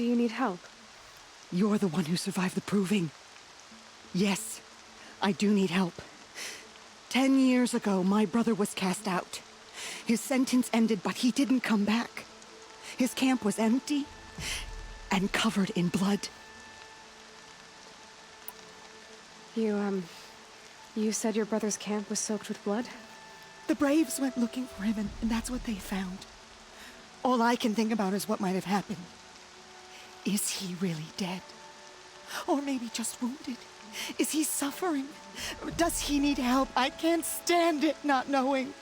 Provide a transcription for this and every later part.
Do you need help? You're the one who survived the proving. Yes, I do need help. 10 years ago, my brother was cast out. His sentence ended, but he didn't come back. His camp was empty and covered in blood. You said your brother's camp was soaked with blood? The Braves went looking for him, and that's what they found. All I can think about is what might have happened. Is he really dead? Or maybe just wounded? Is he suffering? Does he need help? I can't stand it not knowing.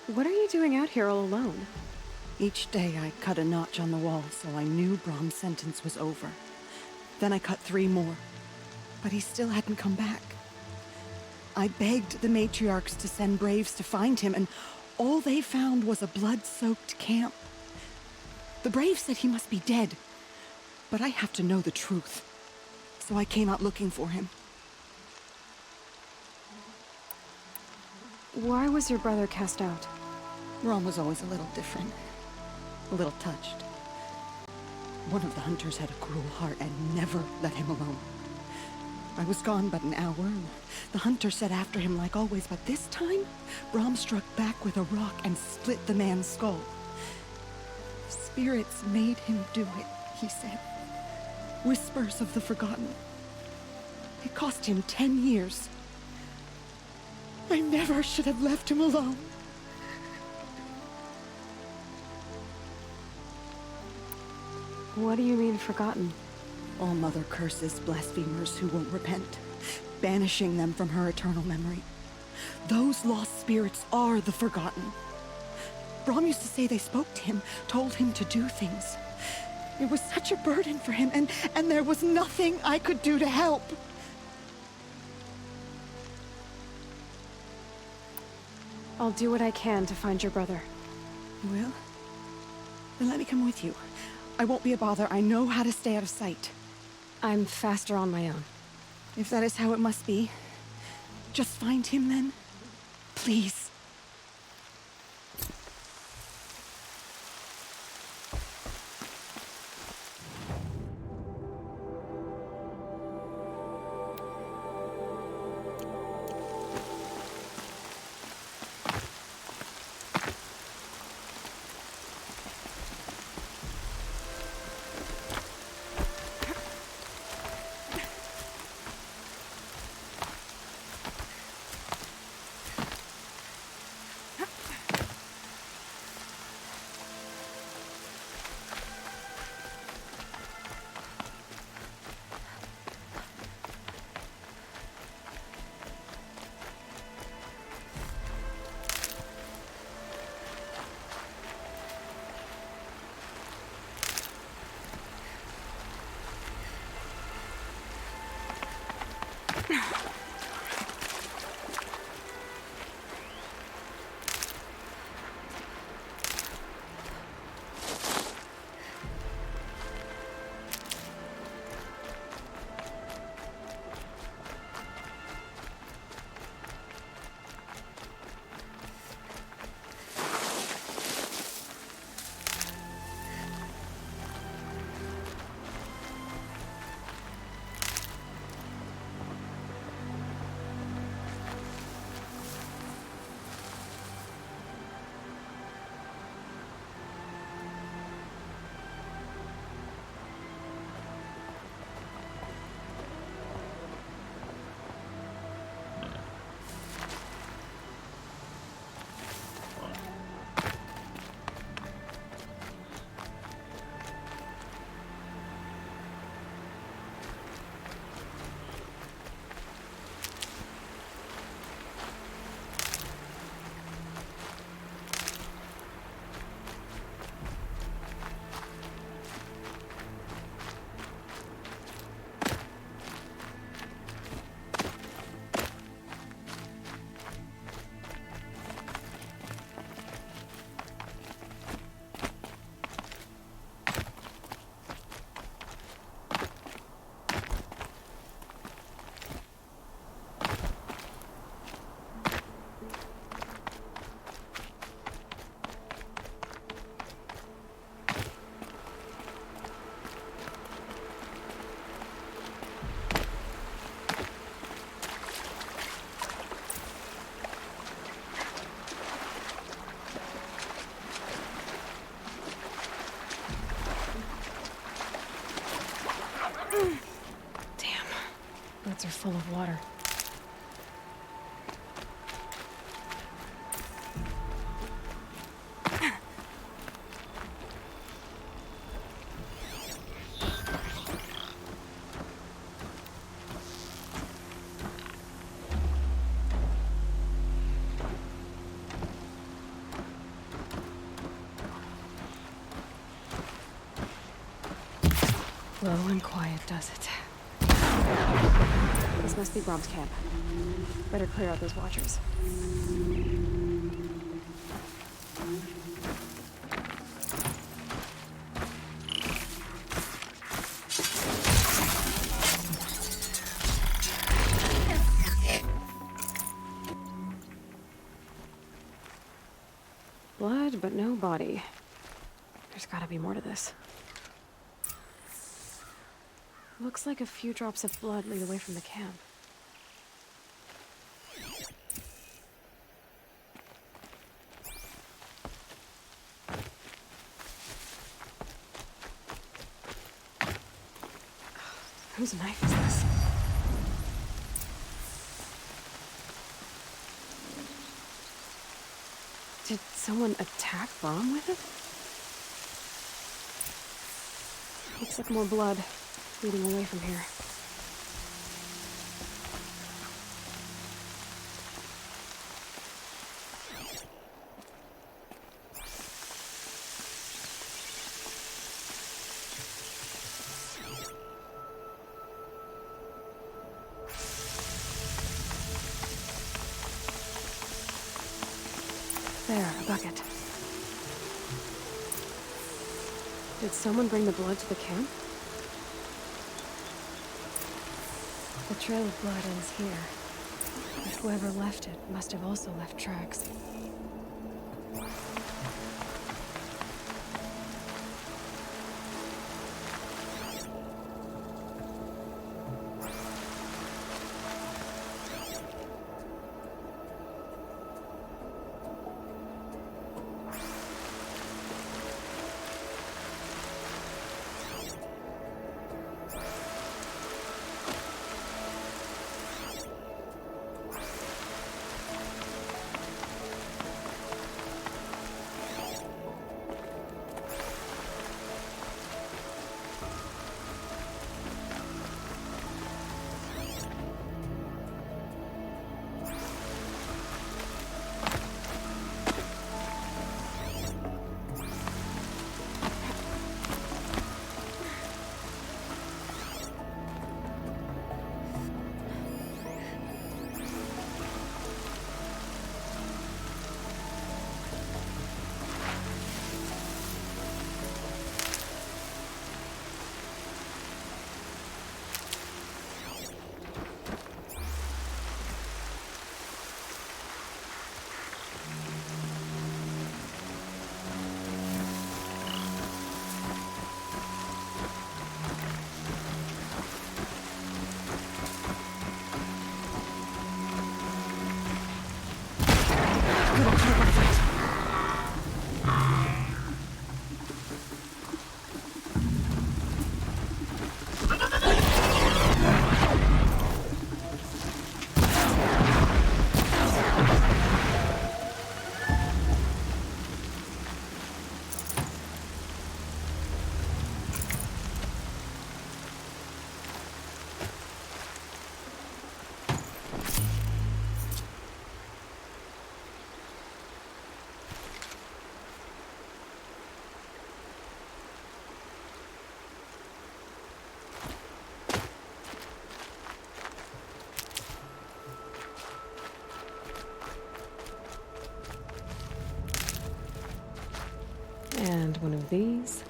What are you doing out here all alone? Each day I cut a notch on the wall so I knew Brahm's sentence was over. Then I cut 3 more, but he still hadn't come back. I begged the matriarchs to send Braves to find him, and all they found was a blood-soaked camp. The Braves said he must be dead, but I have to know the truth. So I came out looking for him. Why was your brother cast out? Brahm was always a little different. A little touched. One of the hunters had a cruel heart and never let him alone. I was gone but an hour, and the hunter set after him like always, but this time, Brahm struck back with a rock and split the man's skull. Spirits made him do it, he said. Whispers of the forgotten. It cost him 10 years. I never should have left him alone. What do you mean, forgotten? All Mother curses blasphemers who won't repent, banishing them from her eternal memory. Those lost spirits are the forgotten. Brahm used to say they spoke to him, told him to do things. It was such a burden for him, and there was nothing I could do to help. I'll do what I can to find your brother. You will? Then let me come with you. I won't be a bother. I know how to stay out of sight. I'm faster on my own. If that is how it must be, just find him then. Please. spots are full of water. Low and quiet does it. This must be Brom's camp. Better clear out those watchers. Blood, but no body. There's gotta be more to this. Looks like a few drops of blood lead away from the camp. Whose knife is this? Did someone attack Brom with it? Looks like more blood leading away from here. There, a bucket. Did someone bring the blood to the camp? The trail of blood ends here. But whoever left it must have also left tracks. And one of these.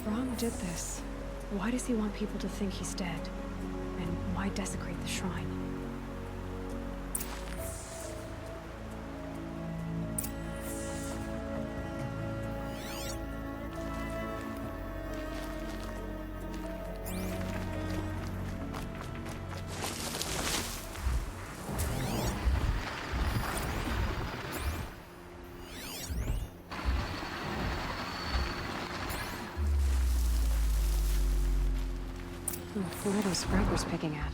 Brahm did this, why does he want people to think he's dead? And why desecrate the shrine? What are those scrappers picking at?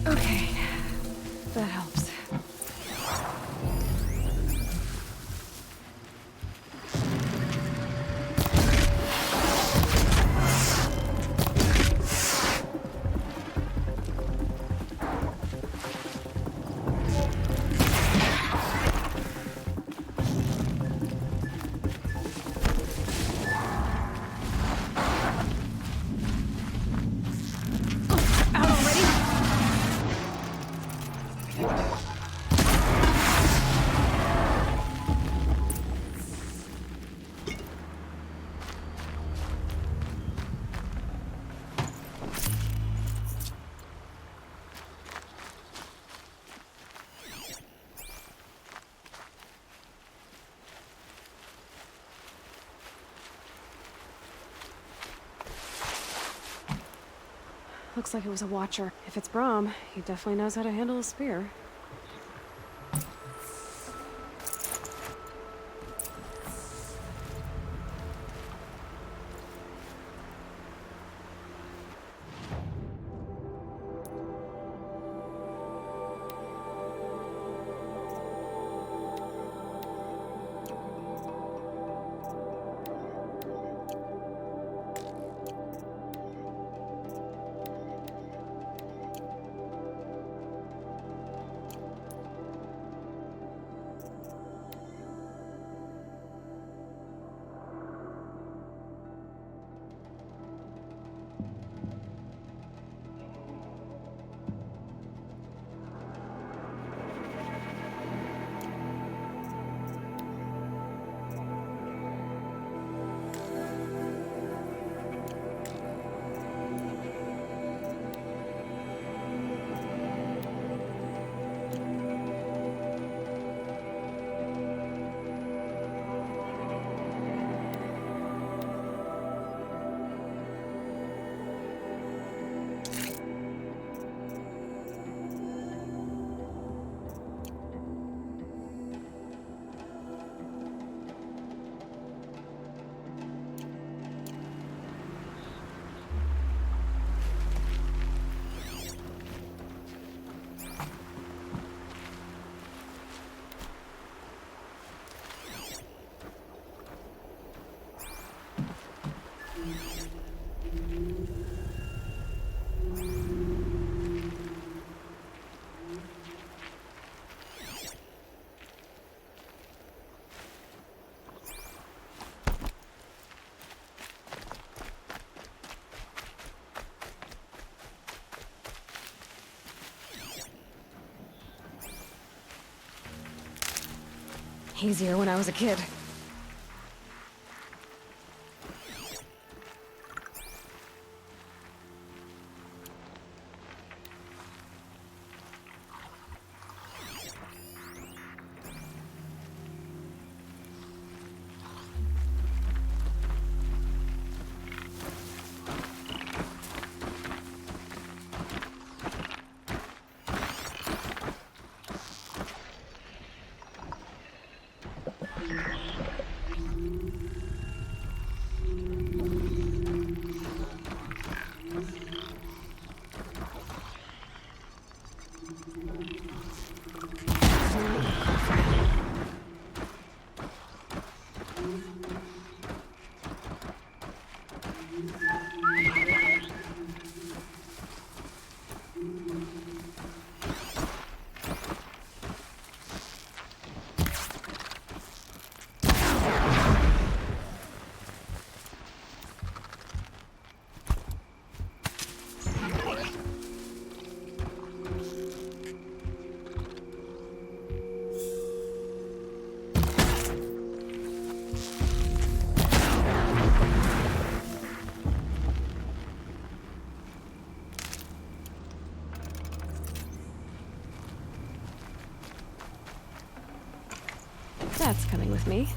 Okay, that helps. Looks like it was a watcher. If it's Brahm, he definitely knows how to handle a spear. Easier when I was a kid. That's coming with me.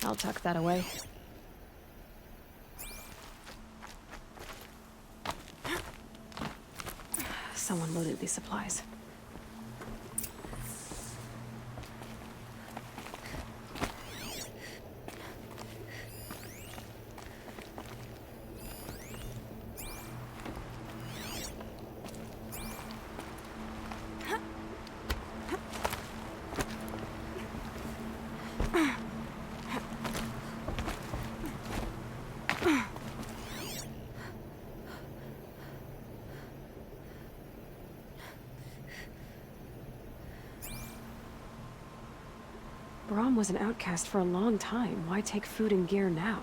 I'll tuck that away. Someone loaded these supplies. Brom was an outcast for a long time. Why take food and gear now?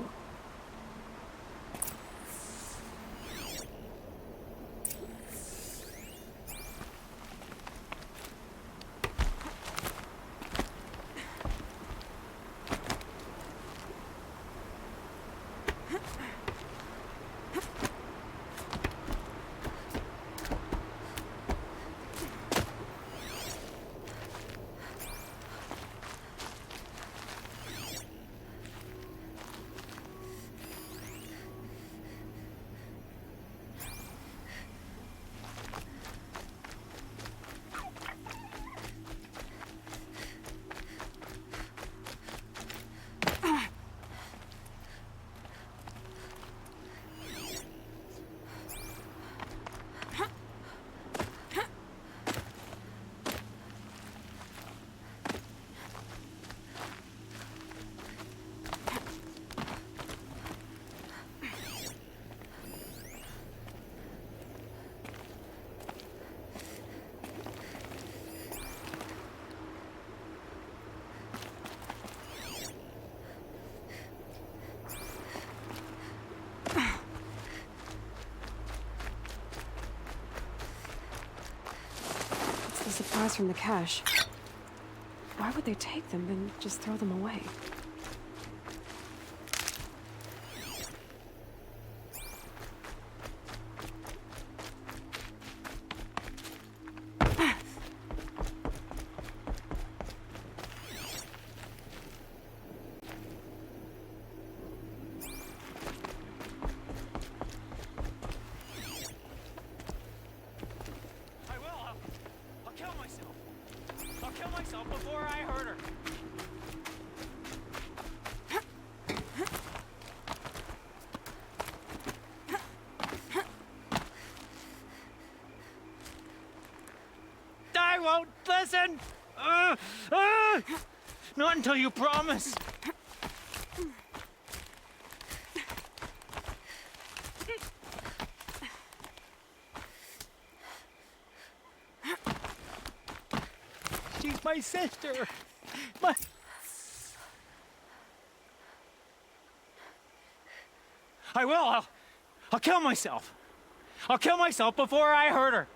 Supplies from the cache. Why would they take them and just throw them away? Before I hurt her. I won't listen. Not until you promise. She's my sister. I will. I'll kill myself. I'll kill myself before I hurt her.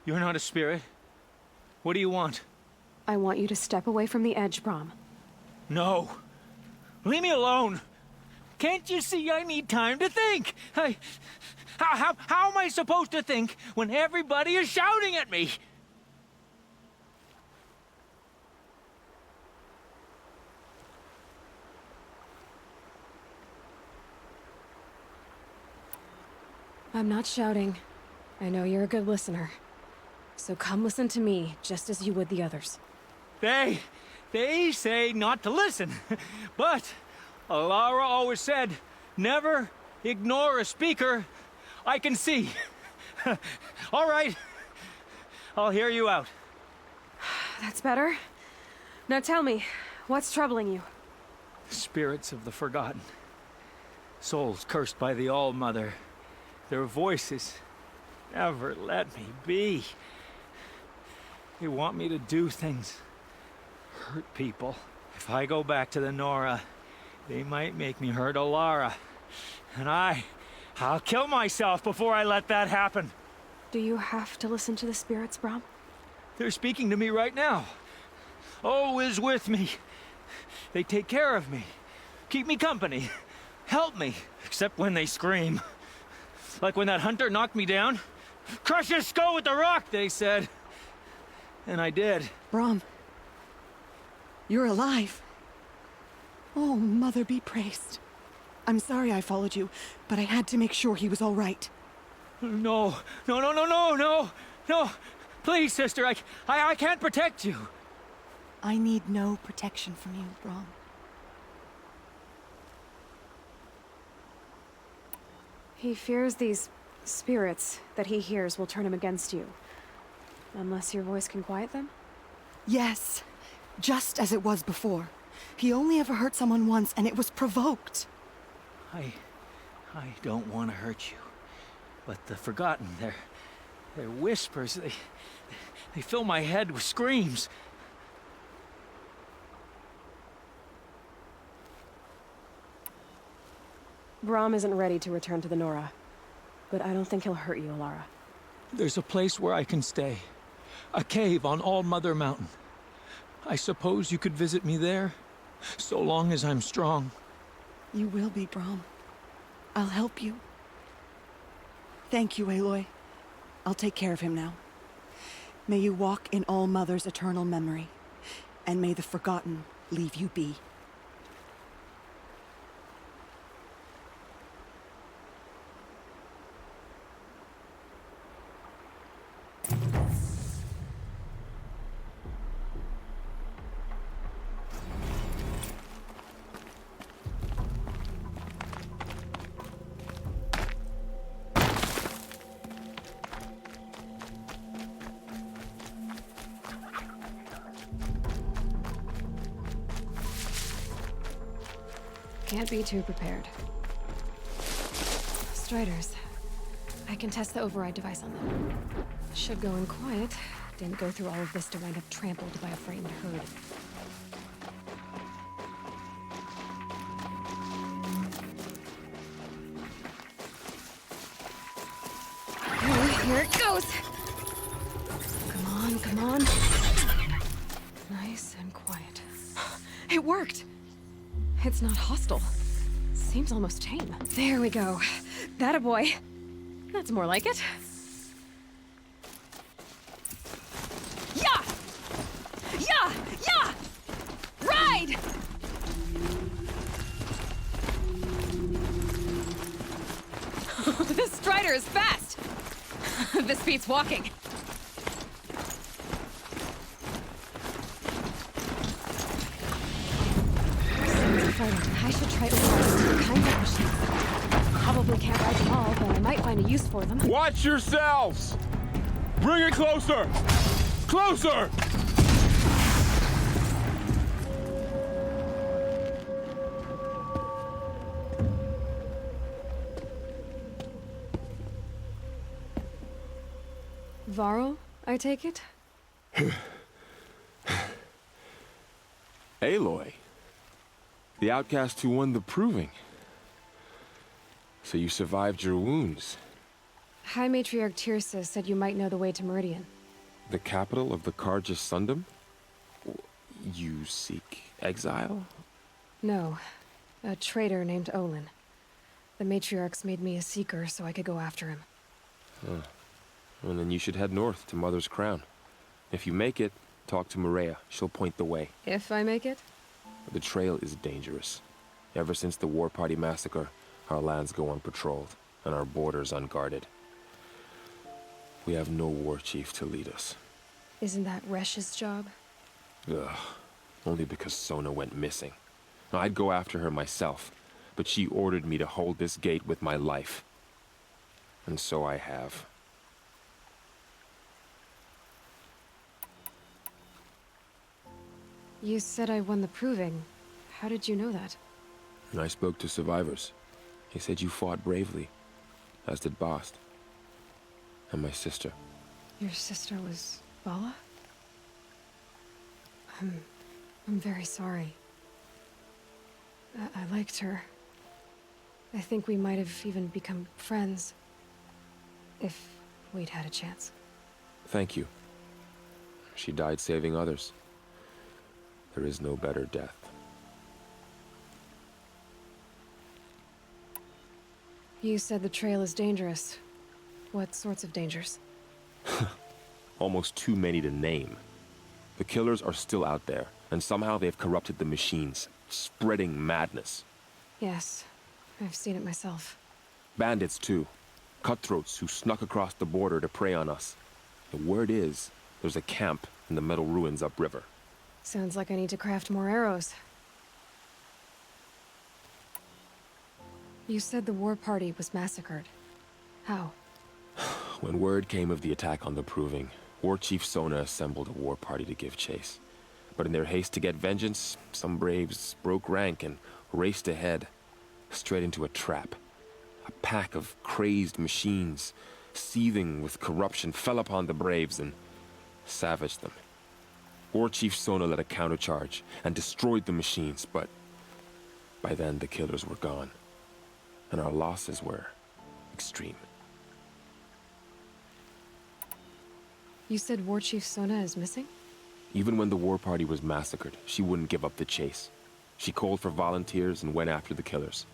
You're not a spirit. What do you want? I want you to step away from the edge, Brom. No. Leave me alone. Can't you see I need time to think? How am I supposed to think when everybody is shouting at me? I'm not shouting. I know you're a good listener. So come listen to me, just as you would the others. They say not to listen. But Alara always said, never ignore a speaker I can see. All right. I'll hear you out. That's better. Now tell me, what's troubling you? Spirits of the forgotten. Souls cursed by the All-Mother. Their voices never let me be. They want me to do things, hurt people. If I go back to the Nora, they might make me hurt Alara. And I'll kill myself before I let that happen. Do you have to listen to the spirits, Brom? They're speaking to me right now. O is with me. They take care of me, keep me company, help me, except when they scream. Like when that hunter knocked me down. Crush his skull with the rock, they said. And I did. Brom, you're alive. Oh, Mother be praised. I'm sorry I followed you, but I had to make sure he was all right. No. Please, sister, I can't protect you. I need no protection from you, Brom. He fears these spirits that he hears will turn him against you. Unless your voice can quiet them? Yes, just as it was before. He only ever hurt someone once, and it was provoked. I don't want to hurt you. But the Forgotten, their whispers, they fill my head with screams. Brom isn't ready to return to the Nora, but I don't think he'll hurt you, Alara. There's a place where I can stay. A cave on All Mother Mountain. I suppose you could visit me there, so long as I'm strong. You will be, Brom. I'll help you. Thank you, Aloy. I'll take care of him now. May you walk in All Mother's eternal memory, and may the Forgotten leave you be. Can't be too prepared. Striders. I can test the override device on them. Should go in quiet. Didn't go through all of this to wind up trampled by a frightened herd. Okay, here it goes! Come on. Nice and quiet. It worked! It's not hostile. Seems almost tame. There we go. That a boy. That's more like it. Yeah! Yeah! Yeah! Ride! This Strider is fast! This beats walking. I should try overriding two kinds of machines. Probably can't ride them all, but I might find a use for them. Watch yourselves! Bring it closer! Closer! Varl, I take it? Aloy. The outcast who won the proving. So you survived your wounds. High Matriarch Tirsa said you might know the way to Meridian. The capital of the Carja Sundom? You seek exile? No. A traitor named Olin. The Matriarchs made me a seeker so I could go after him. Huh. Well, then you should head north to Mother's Crown. If you make it, talk to Maria. She'll point the way. If I make it? The trail is dangerous. Ever since the War Party massacre, our lands go unpatrolled, and our borders unguarded. We have no war chief to lead us. Isn't that Resh's job? Ugh. Only because Sona went missing. I'd go after her myself, but she ordered me to hold this gate with my life. And so I have. You said I won the proving. How did you know that? I spoke to survivors. They said you fought bravely. as did Bast. And my sister. Your sister was Bala? I'm very sorry. I liked her. I think we might have even become friends. If we'd had a chance. Thank you. She died saving others. There is no better death. You said the trail is dangerous. What sorts of dangers? Almost too many to name. The killers are still out there, and somehow they've corrupted the machines, spreading madness. Yes, I've seen it myself. Bandits, too. Cutthroats who snuck across the border to prey on us. The word is, there's a camp in the metal ruins upriver. Sounds like I need to craft more arrows. You said the war party was massacred. How? When word came of the attack on the Proving, War Chief Sona assembled a war party to give chase. But in their haste to get vengeance, some braves broke rank and raced ahead, straight into a trap. A pack of crazed machines, seething with corruption, fell upon the braves and savaged them. War Chief Sona led a countercharge and destroyed the machines, but by then the killers were gone, and our losses were extreme. You said War Chief Sona is missing? Even when the war party was massacred, she wouldn't give up the chase. She called for volunteers and went after the killers.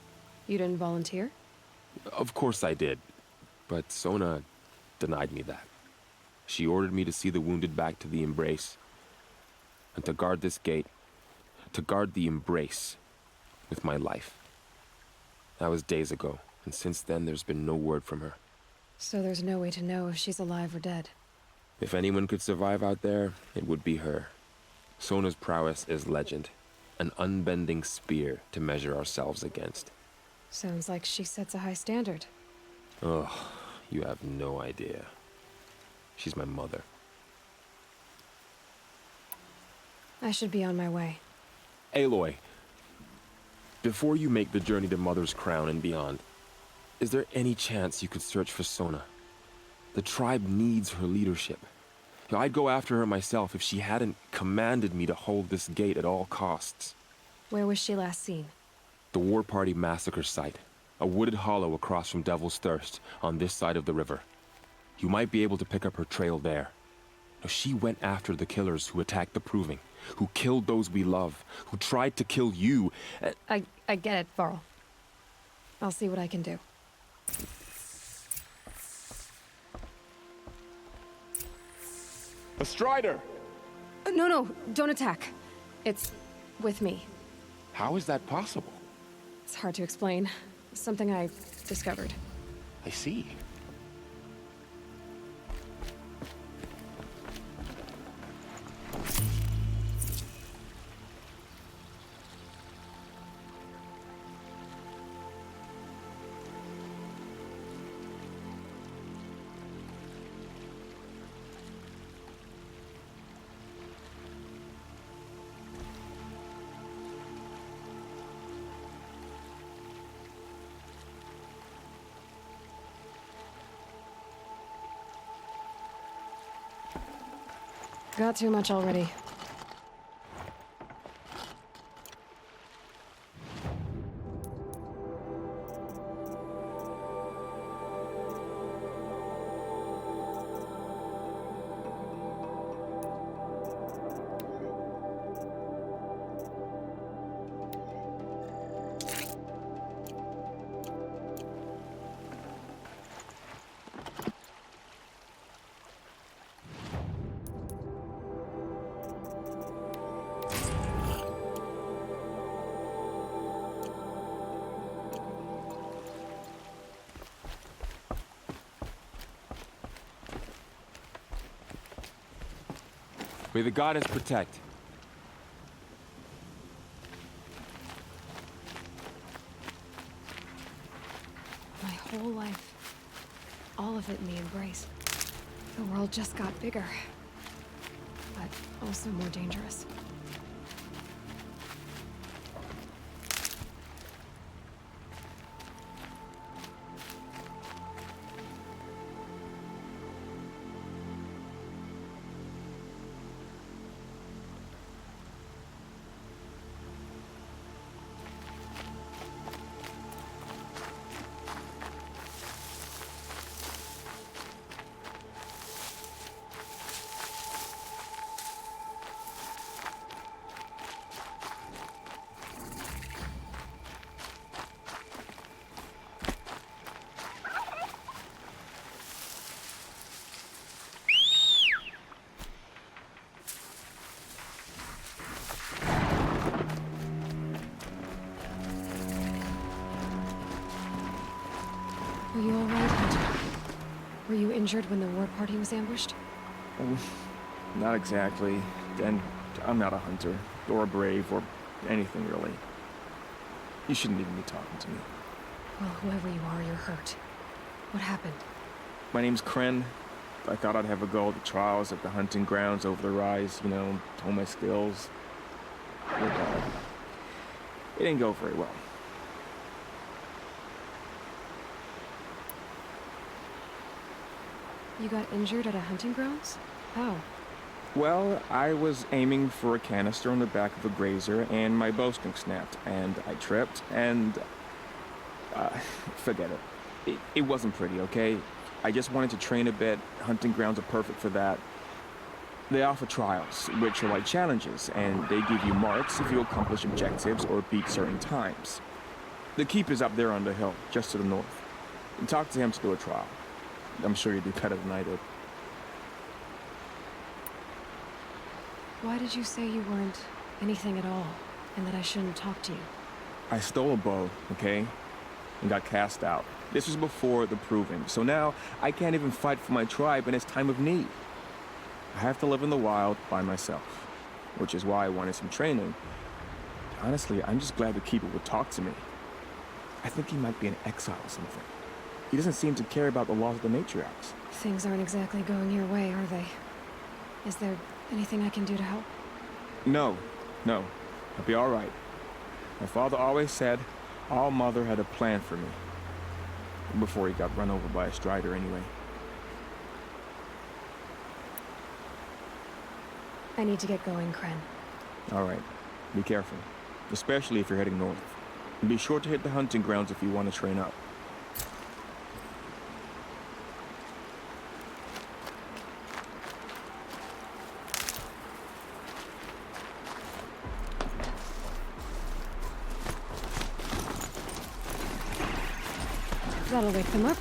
You didn't volunteer? Of course I did, but Sona denied me that. She ordered me to see the wounded back to the Embrace, and to guard this gate, to guard the Embrace with my life. That was days ago, and since then there's been no word from her. So there's no way to know if she's alive or dead. If anyone could survive out there, it would be her. Sona's prowess is legend, an unbending spear to measure ourselves against. Sounds like she sets a high standard. Oh, you have no idea. She's my mother. I should be on my way. Aloy, before you make the journey to Mother's Crown and beyond, is there any chance you could search for Sona? The tribe needs her leadership. I'd go after her myself if she hadn't commanded me to hold this gate at all costs. Where was she last seen? The War Party massacre site. A wooded hollow across from Devil's Thirst, on this side of the river. You might be able to pick up her trail there. She went after the killers who attacked the Proving, who killed those we love, who tried to kill you. I get it, Varl. I'll see what I can do. A Strider! No, don't attack. It's with me. How is that possible? It's hard to explain. Something I discovered. I see. Got too much already. May the goddess protect. My whole life. All of it in the Embrace. The world just got bigger. But also more dangerous. Were you injured when the war party was ambushed? Not exactly. And I'm not a hunter, or a brave, or anything really. You shouldn't even be talking to me. Well, whoever you are, you're hurt. What happened? My name's Kren. I thought I'd have a go at the trials at the hunting grounds over the rise, you know, hone my skills. But, it didn't go very well. You got injured at a hunting grounds? How? Well, I was aiming for a canister on the back of a grazer, and my bowstring snapped, and I tripped, and... forget it. It wasn't pretty, okay? I just wanted to train a bit. Hunting grounds are perfect for that. They offer trials, which are like challenges, and they give you marks if you accomplish objectives or beat certain times. The keep is up there on the hill, just to the north. Talk to him to do a trial. I'm sure you'd do better than I did. Why did you say you weren't anything at all, and that I shouldn't talk to you? I stole a bow, okay? And got cast out. This was before the proving, so now I can't even fight for my tribe in its time of need. I have to live in the wild by myself, which is why I wanted some training. Honestly, I'm just glad the Keeper would talk to me. I think he might be in exile or something. He doesn't seem to care about the laws of the matriarchs. Things aren't exactly going your way, are they? Is there anything I can do to help? No. I'll be all right. My father always said All Mother had a plan for me. Before he got run over by a strider anyway. I need to get going, Kren. All right. Be careful. Especially if you're heading north. And be sure to hit the hunting grounds if you want to train up. That'll wake them up.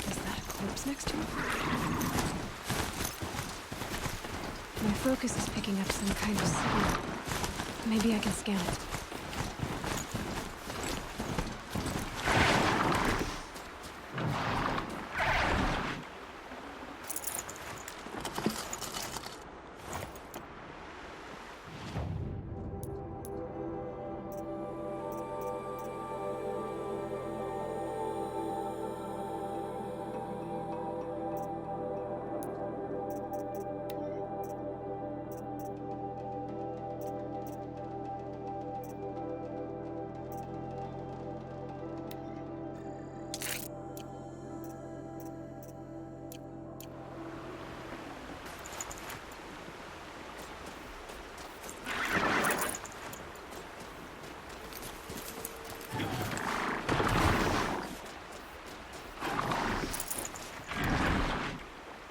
Is that a corpse next to it? My focus is picking up some kind of signal. Maybe I can scan it.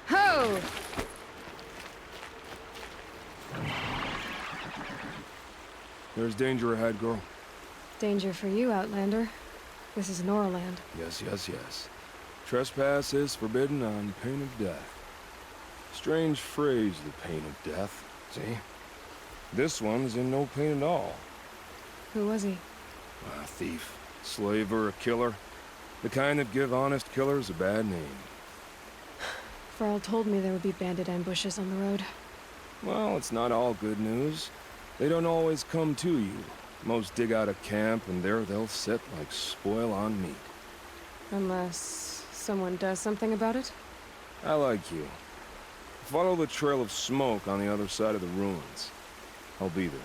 Ho! There's danger ahead, girl. Danger for you, Outlander. This is Norland. Yes. Trespass is forbidden on pain of death. Strange phrase, the pain of death. See? This one's in no pain at all. Who was he? A thief, slaver, a killer. The kind that give honest killers a bad name. Frall told me there would be bandit ambushes on the road. Well, it's not all good news. They don't always come to you. Most dig out a camp, and there they'll sit like spoil on meat. Unless someone does something about it? I like you. Follow the trail of smoke on the other side of the ruins. I'll be there.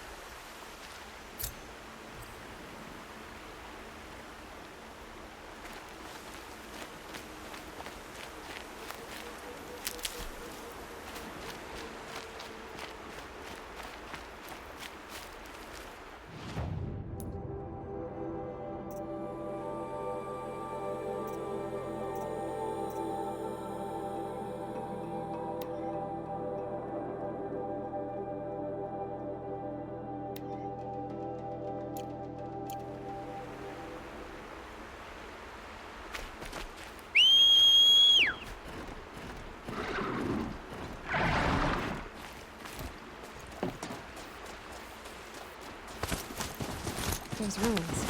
those ruins.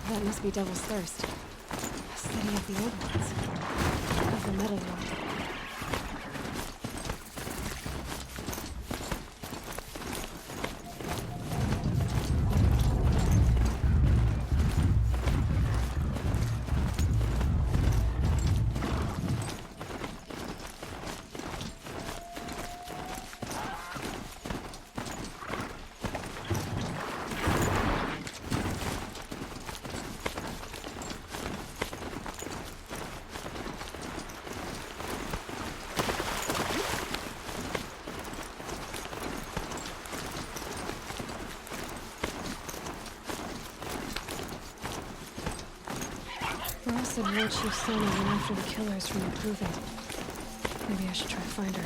That must be Devil's Thirst. A city of the old ones. Of the metal world. Ross said War Chief Sony went after the killers from the Proving. Maybe I should try to find her.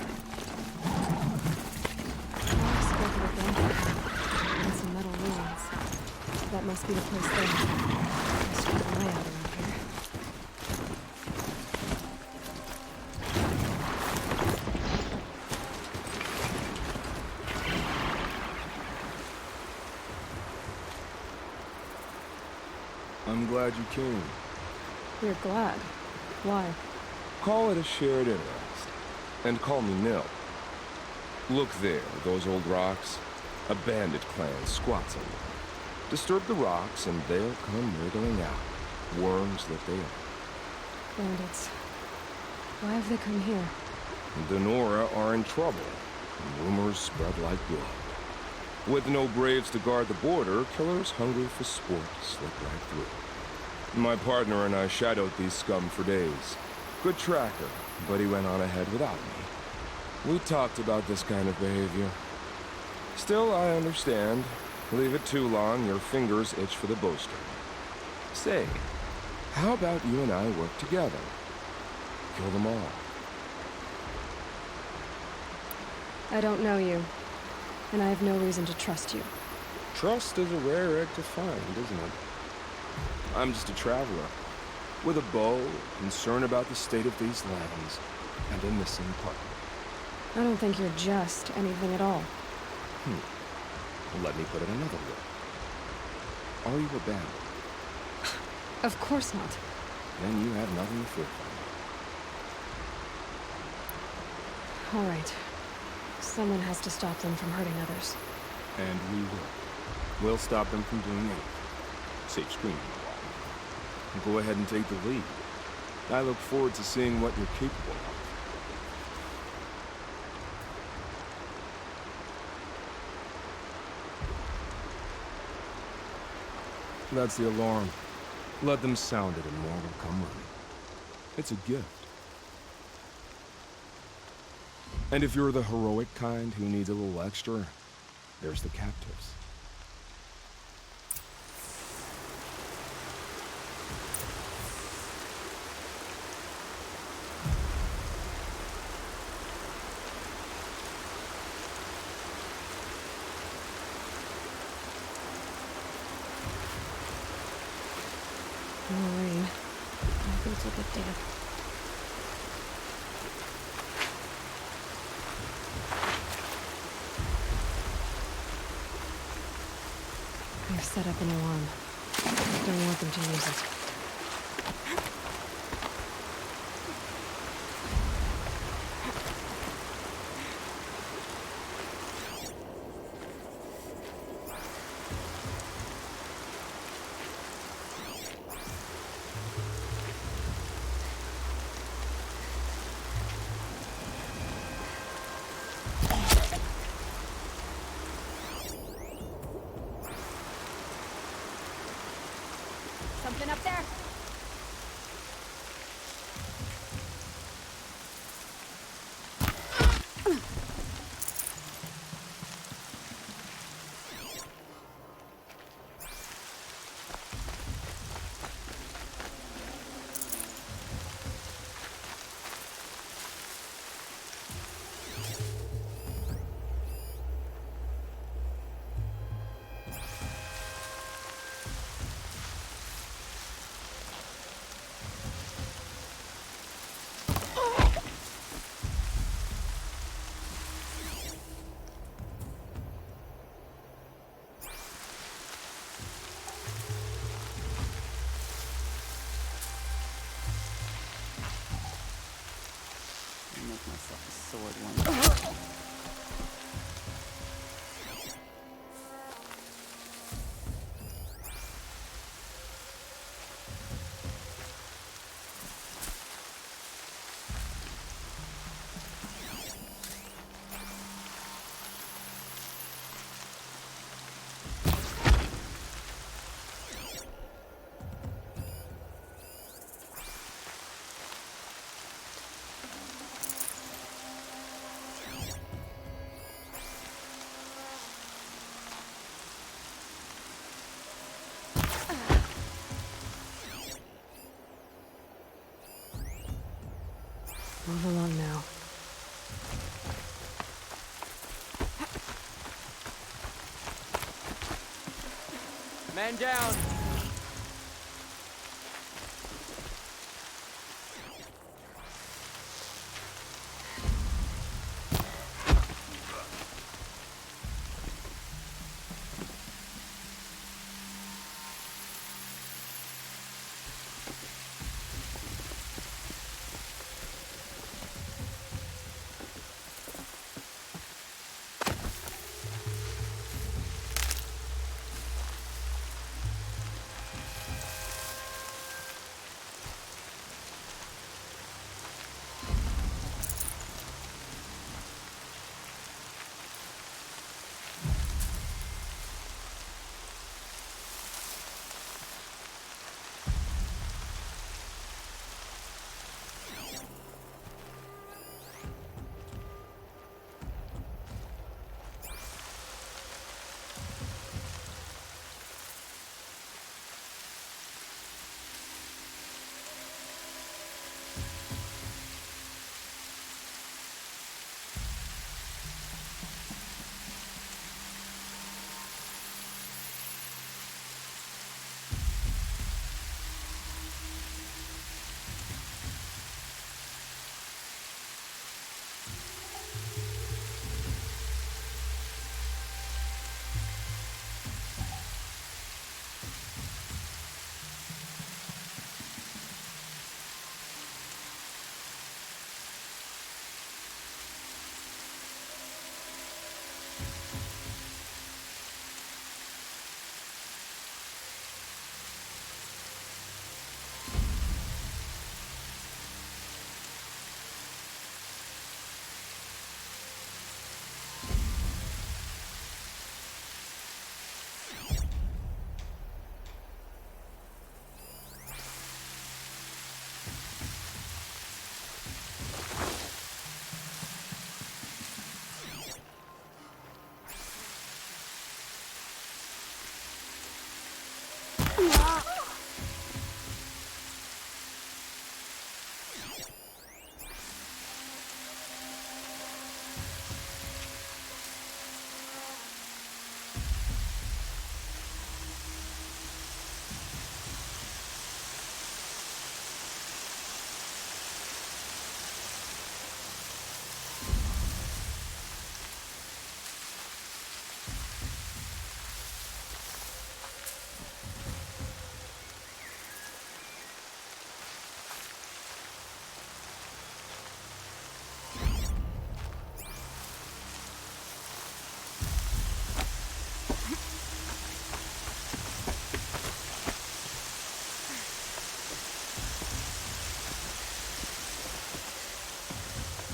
Ross spoke of a blanket camp and some metal ruins. That must be the place there. Let's keep an eye out around here. I'm glad you came. You're glad. Why? Call it a shared interest. And call me Nil. Look there, those old rocks. A bandit clan squats on them. Disturb the rocks and they'll come wriggling out. Worms that they are. Bandits. Why have they come here? The Nora are in trouble. And rumors spread like blood. With no braves to guard the border, killers hungry for sport slip right through. My partner and I shadowed these scum for days. Good tracker, but he went on ahead without me. We talked about this kind of behavior. Still, I understand. Leave it too long, your fingers itch for the bowstring. Say, how about you and I work together? Kill them all. I don't know you, and I have no reason to trust you. Trust is a rare egg to find, isn't it? I'm just a traveler, with a bow, concern about the state of these lands, and a missing partner. I don't think you're just anything at all. Let me put it another way. Are you a bandit? Of course not. Then you have nothing to fear from me. All right. Someone has to stop them from hurting others. And we will. We'll stop them from doing anything. Safe screaming. Go ahead and take the lead. I look forward to seeing what you're capable of. That's the alarm. Let them sound it and more will come running. It's a gift. And if you're the heroic kind who needs a little extra, there's the captives. No rain. My boots will get damp. I've set up an alarm. Don't want them to use it. Something up there? sword one. Move along now. Man down.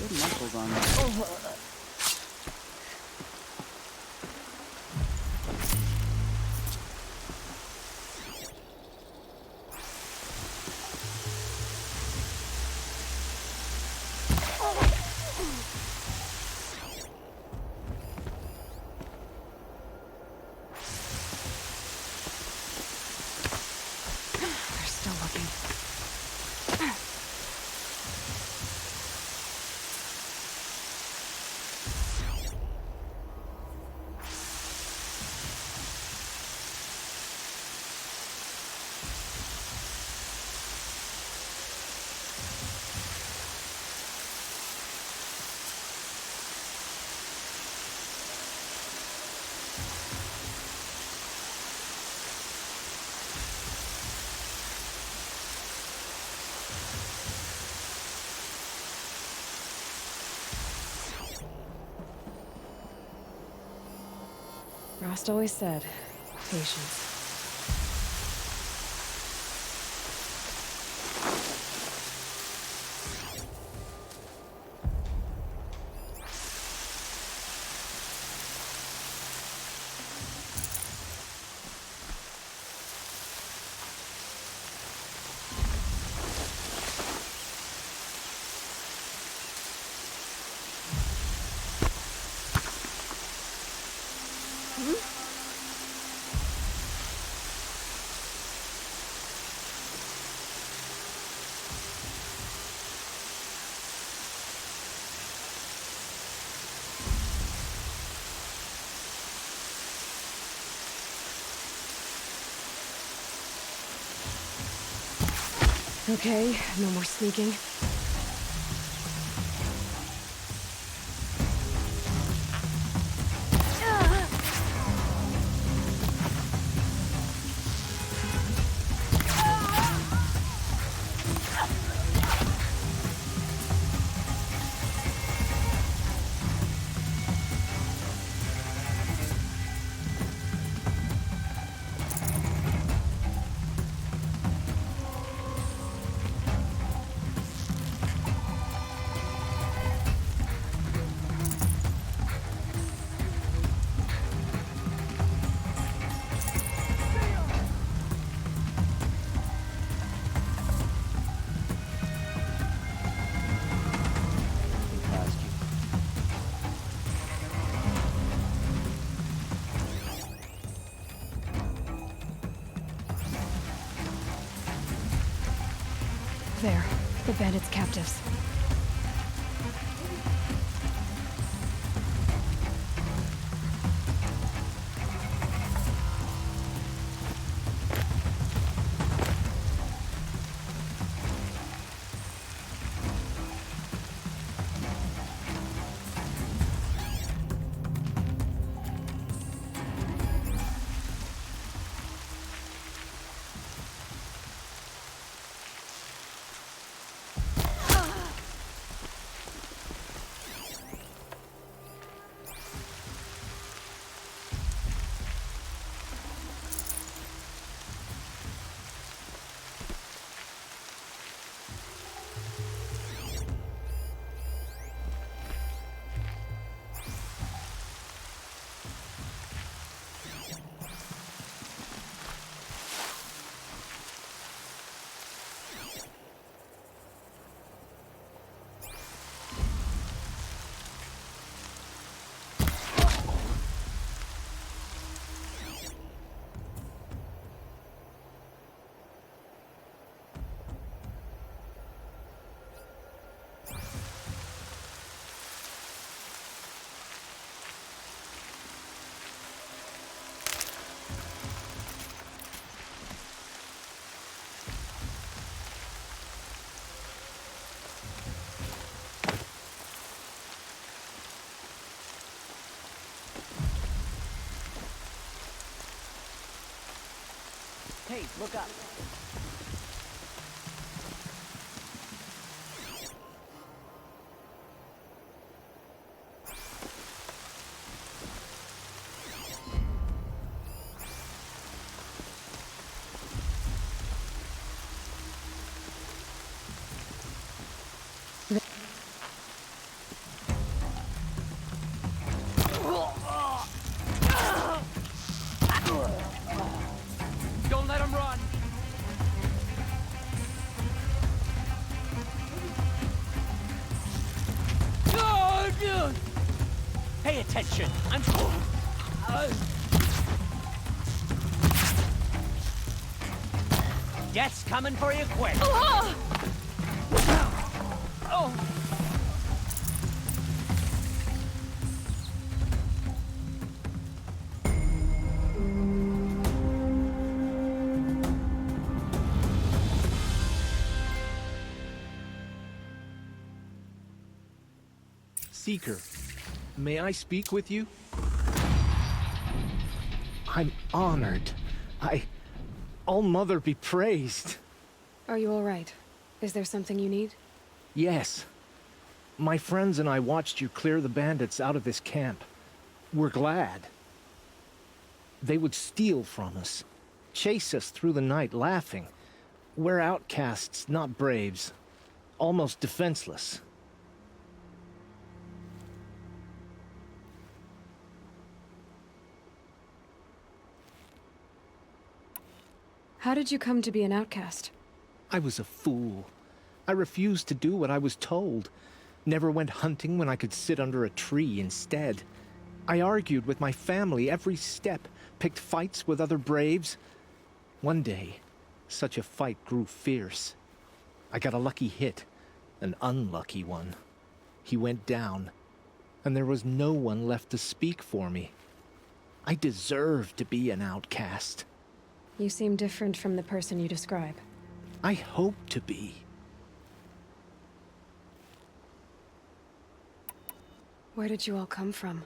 Good muscles on that. They're still looking. Rost always said, patience. Okay, no more sneaking. There, the bandits' captives. Hey, look up. Don't let him run! Oh, dude! Pay attention! I'm... Death's coming for you quick! Oh! Seeker, may I speak with you? I'm honored. All-Mother be praised. Are you all right? Is there something you need? Yes. My friends and I watched you clear the bandits out of this camp. We're glad. They would steal from us, chase us through the night laughing. We're outcasts, not braves. Almost defenseless. How did you come to be an outcast? I was a fool. I refused to do what I was told. Never went hunting when I could sit under a tree instead. I argued with my family every step, picked fights with other braves. One day, such a fight grew fierce. I got a lucky hit, an unlucky one. He went down, and there was no one left to speak for me. I deserved to be an outcast. You seem different from the person you describe. I hope to be. Where did you all come from?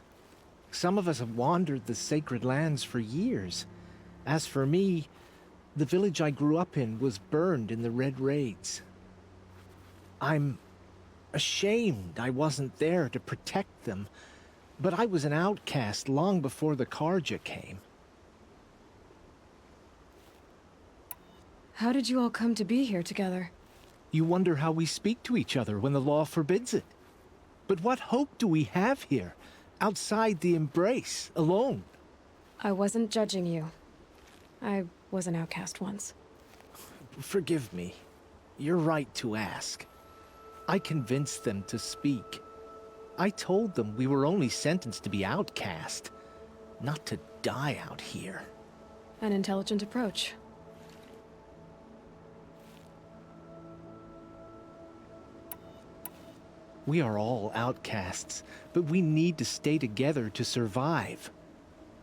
Some of us have wandered the sacred lands for years. As for me, the village I grew up in was burned in the Red Raids. I'm ashamed I wasn't there to protect them, but I was an outcast long before the Karja came. How did you all come to be here together? You wonder how we speak to each other when the law forbids it. But what hope do we have here, outside the embrace, alone? I wasn't judging you. I was an outcast once. Forgive me. You're right to ask. I convinced them to speak. I told them we were only sentenced to be outcast, not to die out here. An intelligent approach. We are all outcasts, but we need to stay together to survive.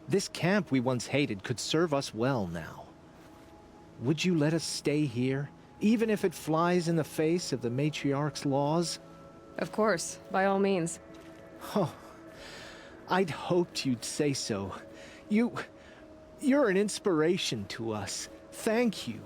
This camp we once hated could serve us well now. Would you let us stay here, even if it flies in the face of the matriarch's laws? Of course, by all means. Oh, I'd hoped you'd say so. You're an inspiration to us. Thank you.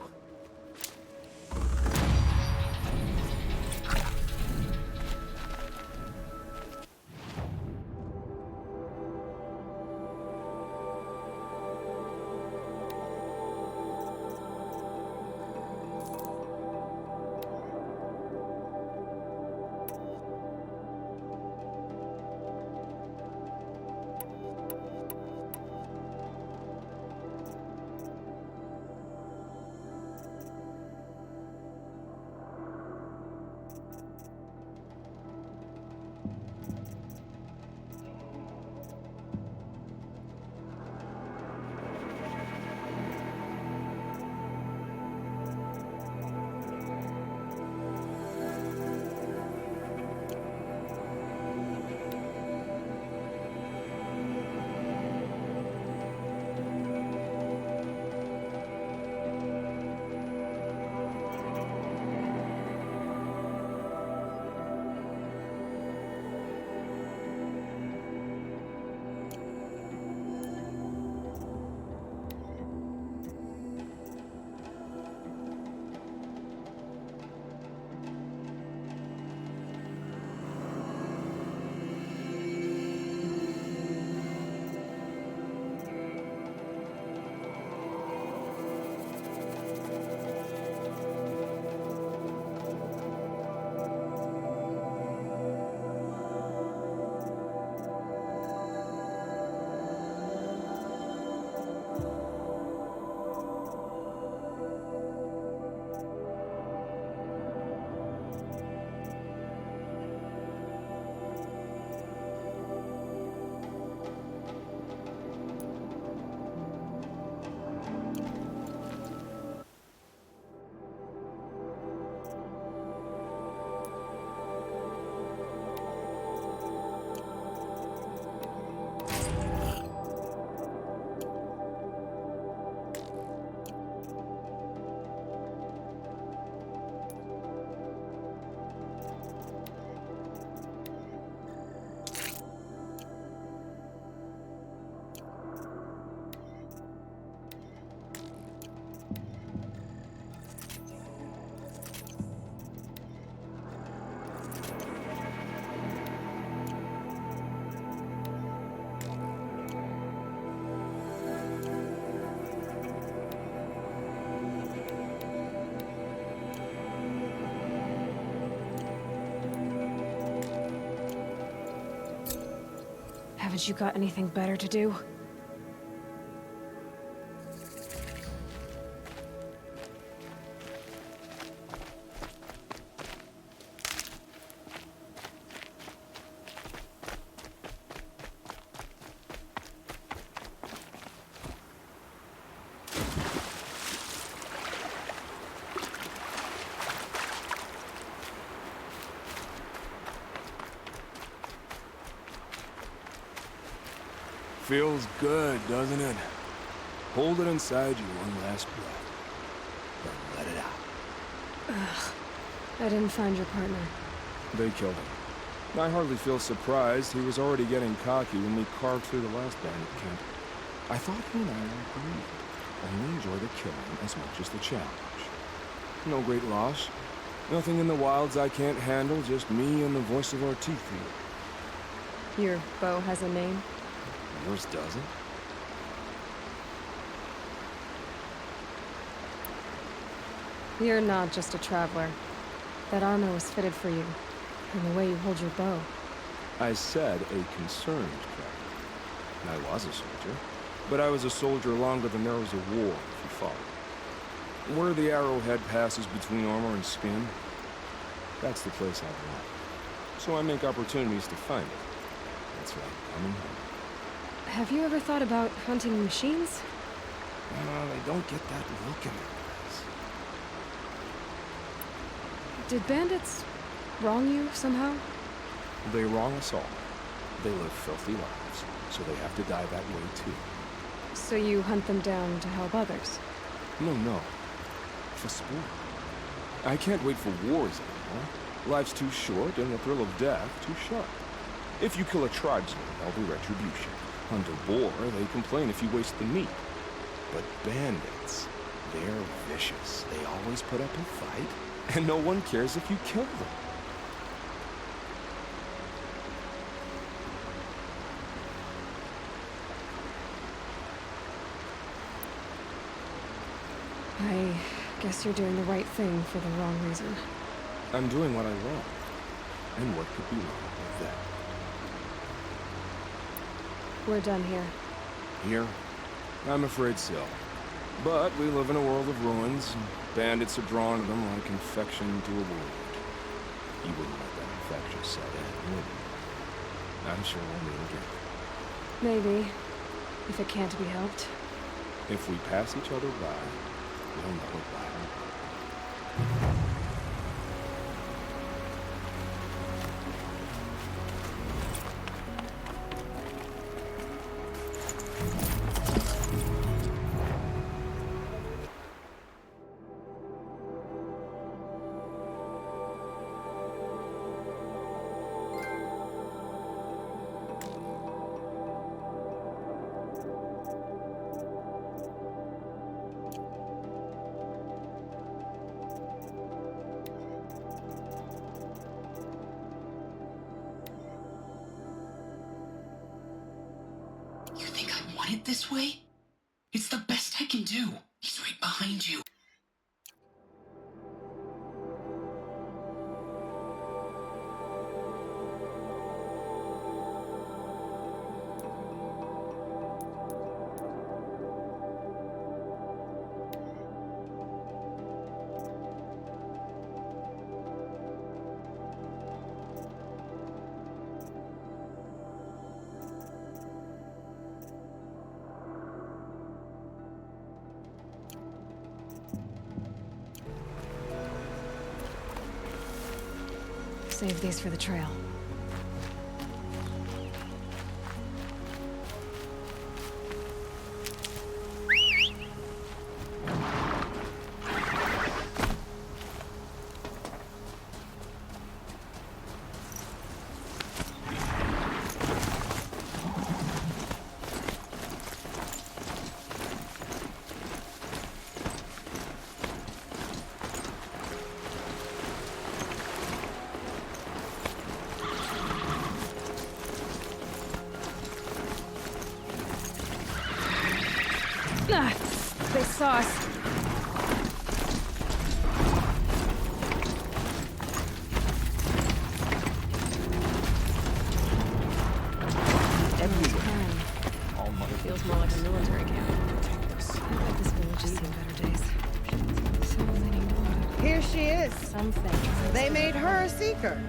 Haven't you got anything better to do? Feels good, doesn't it? Hold it inside you one last breath. Then let it out. I didn't find your partner. They killed him. I hardly feel surprised. He was already getting cocky when we carved through the last bandit camp. I thought he and I were agreed. Only enjoy the killing as much as the challenge. No great loss. Nothing in the wilds I can't handle, just me and the voice of our teeth here. Your bow has a name? Yours doesn't? You're not just a traveler. That armor was fitted for you, and the way you hold your bow. I said a concerned traveler. I was a soldier, but I was a soldier longer than there was a war, if you follow. Where the arrowhead passes between armor and skin, that's the place I belong. So I make opportunities to find it. That's like coming home. Have you ever thought about hunting machines? They don't get that look in their eyes. Did bandits wrong you somehow? They wrong us all. They live filthy lives, so they have to die that way too. So you hunt them down to help others? No. For sport. I can't wait for wars anymore. Life's too short and the thrill of death too sharp. If you kill a tribesman, there'll be retribution. Hunt a boar, they complain if you waste the meat. But bandits, they're vicious. They always put up a fight, and no one cares if you kill them. I guess you're doing the right thing for the wrong reason. I'm doing what I love. And what could be wrong with that? We're done here. Here? I'm afraid so. But we live in a world of ruins, and bandits are drawn to them like infection to a wound. You wouldn't let that infection set in, would you? I'm sure we'll meet again. Maybe, if it can't be helped. If we pass each other by, we'll know it by our. You think I want it this way? It's the best I can do. He's right behind you. Save these for the trail. They saw us. Every feels more like a military camp. I bet this village has seen better days. So many more. Here she is. They made her a seeker.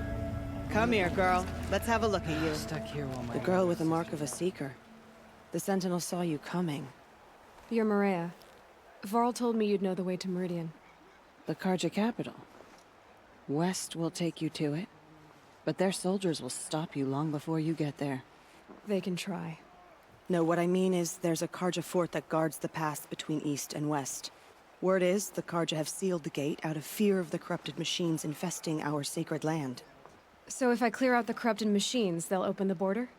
Come here, girl. Let's have a look at you. Stuck here while my The girl with the mark of a seeker. The Sentinel saw you coming. You're Maria. Varl told me you'd know the way to Meridian. The Karja capital. West will take you to it, but their soldiers will stop you long before you get there. They can try. No, what I mean is there's a Karja fort that guards the pass between East and West. Word is, the Karja have sealed the gate out of fear of the corrupted machines infesting our sacred land. So if I clear out the corrupted machines, they'll open the border?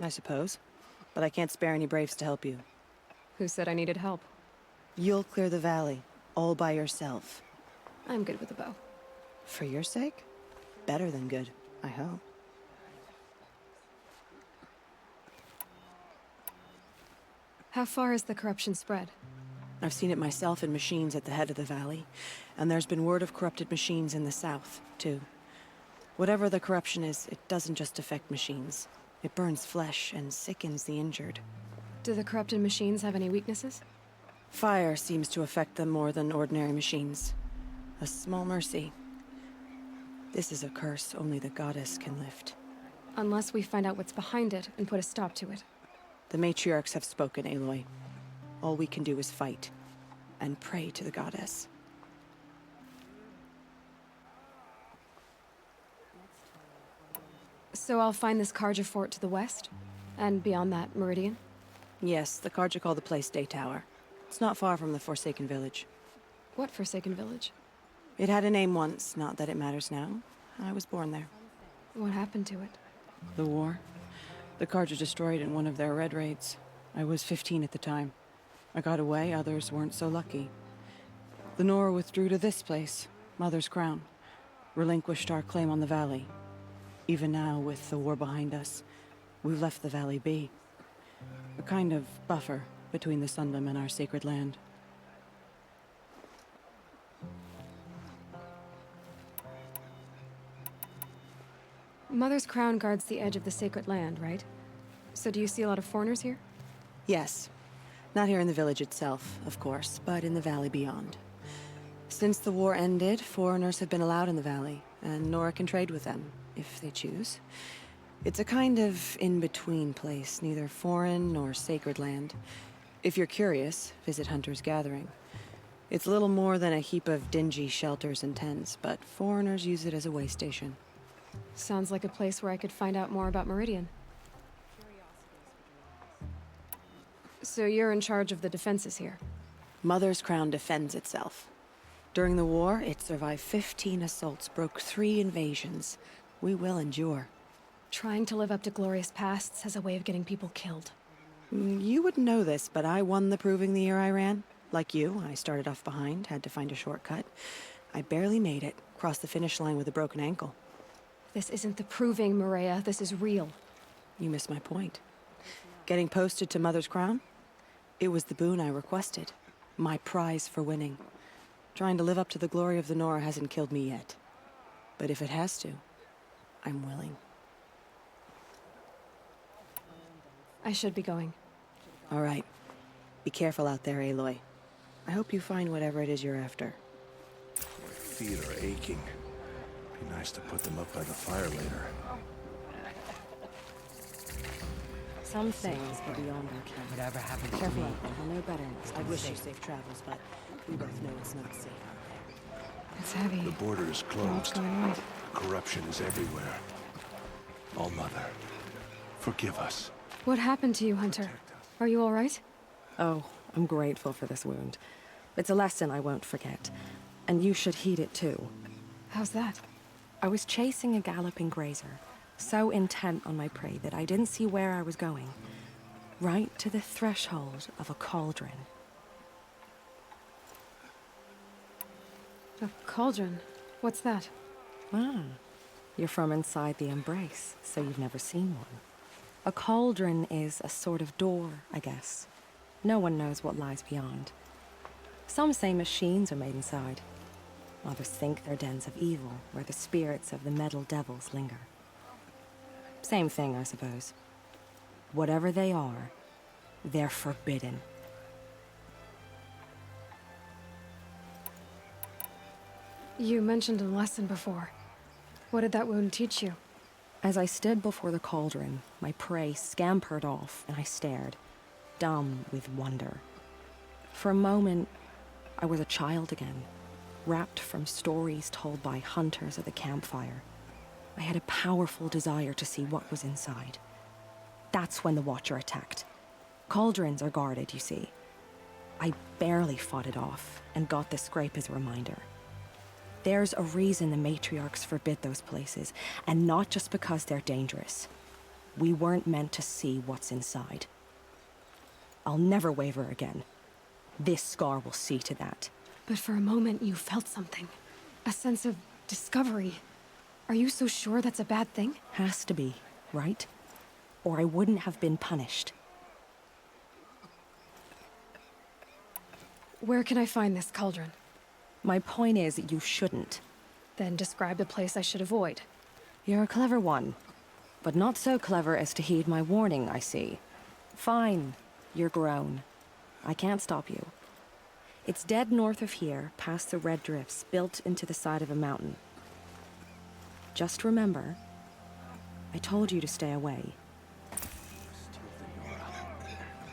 I suppose. But I can't spare any braves to help you. Who said I needed help? You'll clear the valley, all by yourself. I'm good with a bow. For your sake? Better than good, I hope. How far has the corruption spread? I've seen it myself in machines at the head of the valley, and there's been word of corrupted machines in the south, too. Whatever the corruption is, it doesn't just affect machines. It burns flesh and sickens the injured. Do the corrupted machines have any weaknesses? Fire seems to affect them more than ordinary machines. A small mercy. This is a curse only the goddess can lift. Unless we find out what's behind it and put a stop to it. The matriarchs have spoken, Aloy. All we can do is fight, and pray to the goddess. So I'll find this Karja fort to the west? And beyond that, Meridian? Yes, the Karja call the place Day Tower. It's not far from the Forsaken Village. What Forsaken Village? It had a name once, not that it matters now. I was born there. What happened to it? The war. The Karja destroyed in one of their red raids. I was 15 at the time. I got away, others weren't so lucky. The Nora withdrew to this place, Mother's Crown. Relinquished our claim on the valley. Even now, with the war behind us, we've left the valley be. A kind of buffer between the Sundom and our sacred land. Mother's Crown guards the edge of the sacred land, right? So do you see a lot of foreigners here? Yes. Not here in the village itself, of course, but in the valley beyond. Since the war ended, foreigners have been allowed in the valley, and Nora can trade with them, if they choose. It's a kind of in-between place, neither foreign nor sacred land. If you're curious, visit Hunter's Gathering. It's little more than a heap of dingy shelters and tents, but foreigners use it as a way station. Sounds like a place where I could find out more about Meridian. So you're in charge of the defenses here? Mother's Crown defends itself. During the war, it survived 15 assaults, broke 3 invasions. We will endure. Trying to live up to glorious pasts has a way of getting people killed. You wouldn't know this, but I won the proving the year I ran. Like you, I started off behind, had to find a shortcut. I barely made it, crossed the finish line with a broken ankle. This isn't the proving, Maria. This is real. You missed my point. Getting posted to Mother's Crown? It was the boon I requested. My prize for winning. Trying to live up to the glory of the Nora hasn't killed me yet. But if it has to, I'm willing. I should be going. All right. Be careful out there, Aloy. I hope you find whatever it is you're after. My feet are aching. Be nice to put them up by the fire later. Some things are beyond our care. Whatever happened to Careful me? out there. I'll know better. I wish you safe travels, but we both know it's not safe out there. It's heavy. The border is What's closed. going on? Corruption is everywhere. All Mother, forgive us. What happened to you, Hunter? Are you all right? Oh, I'm grateful for this wound. It's a lesson I won't forget. And you should heed it too. How's that? I was chasing a galloping grazer, so intent on my prey that I didn't see where I was going. Right to the threshold of a cauldron. A cauldron? What's that? Ah, you're from inside the embrace, so you've never seen one. A cauldron is a sort of door, I guess. No one knows what lies beyond. Some say machines are made inside. Others think they're dens of evil, where the spirits of the metal devils linger. Same thing, I suppose. Whatever they are, They're forbidden. You mentioned a lesson before. What did that wound teach you? As I stood before the cauldron, my prey scampered off, and I stared, dumb with wonder. For a moment, I was a child again, wrapped from stories told by hunters at the campfire. I had a powerful desire to see what was inside. That's when the Watcher attacked. Cauldrons are guarded, you see. I barely fought it off, and got the scrape as a reminder. There's a reason the matriarchs forbid those places, and not just because they're dangerous. We weren't meant to see what's inside. I'll never waver again. This scar will see to that. But for a moment you felt something. A sense of discovery. Are you so sure that's a bad thing? Has to be, right? Or I wouldn't have been punished. Where can I find this cauldron? My point is, you shouldn't. Then describe the place I should avoid. You're a clever one. But not so clever as to heed my warning, I see. Fine. You're grown. I can't stop you. It's dead north of here, past the red drifts, built into the side of a mountain. Just remember, I told you to stay away.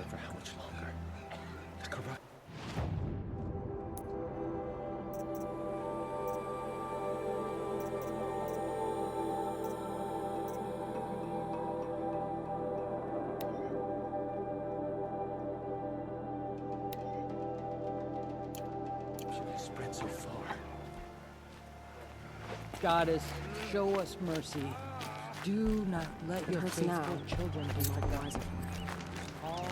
For how much longer? Spread so far. Goddess, show us mercy. Do not let your hurts faithful now. children be Like forgotten. Isaac. All